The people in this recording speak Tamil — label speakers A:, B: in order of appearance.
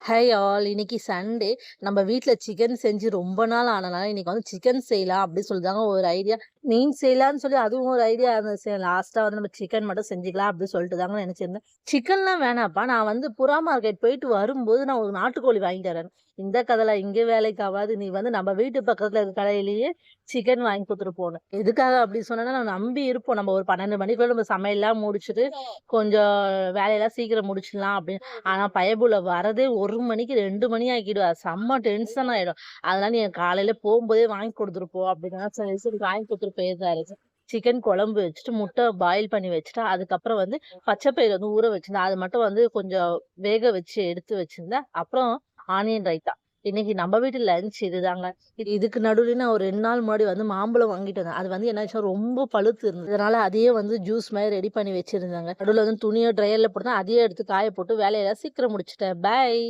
A: Hi all. இன்னைக்கு சண்டே. நம்ம வீட்ல சிக்கன் செஞ்சு ரொம்ப நாள் ஆனனால, இன்னைக்கு வந்து சிக்கன் செய்யலாம் அப்படின்னு சொல்லிதாங்க ஒரு ஐடியா. மீன் செய்யலான்னு சொல்லி அதுவும் ஒரு ஐடியா இருந்துச்சு. சரி லாஸ்ட்டா வந்து நம்ம சிக்கன் மட்டும் செஞ்சுக்கலாம் அப்படின்னு சொல்லிட்டு தாங்க நெனச்சிருந்தேன். சிக்கன்லாம் வேணாம்ப்பா. நான் வந்து புறா மார்க்கெட் போயிட்டு வரும்போது நான் ஒரு நாட்டுக்கோழி வாங்கிட்டு வரேன். இந்த கதைலாம் இங்க வேலைக்கு ஆவாது. நீ வந்து நம்ம வீட்டு பக்கத்துல இருக்க கடையிலேயே சிக்கன் வாங்கி குடுத்துட்டு போணும். எதுக்காக அப்படி சொன்னேன்னா, நான் நம்பி இருப்போம். நம்ம ஒரு 12 மணிக்குள்ள நம்ம சமையல்லாம் முடிச்சுட்டு, கொஞ்சம் வேலையெல்லாம் சீக்கிரம் முடிச்சிடலாம் அப்படின்னு. ஆனா பயப்புள்ள வரதே 1 மணிக்கு 2 மணி ஆக்கிடுவா. செம்ம டென்ஷன் ஆயிடும். அதனால நீ காலையில போம்போதே வாங்கி குடுத்துட்டு போ அப்படின்னா, சரி சரி வாங்கி குடுத்துட்டு போயிருந்தாரு. சிக்கன் குழம்பு வச்சுட்டு, முட்டை பாயில் பண்ணி வச்சுட்டு, அதுக்கப்புறம் வந்து பச்சை பயிறு வந்து ஊற வச்சிருந்தேன். அது மட்டும் வந்து கொஞ்சம் வேக வச்சு எடுத்து வச்சிருந்தேன். அப்புறம் ஆனியன் ரைத்தா. இன்னைக்கு நம்ம வீட்டு லஞ்ச் இதுதாங்க. இதுக்கு நடுவுல நான் ஒரு 2 நாள் முன்னாடி வந்து மாம்பழம் வாங்கிட்டு வந்தேன். அது வந்து என்னாச்சுன்னா ரொம்ப பழுத்து இருந்தது. அதனால அதையே வந்து ஜூஸ் மாரி ரெடி பண்ணி வச்சிருந்தேங்க. நடுவுல வந்து துணிய ட்ரையர்ல போட்டு அதையே எடுத்து காய போட்டு வேலையெல்லாம் சீக்கிரம் முடிச்சுட்டேன். பாய்.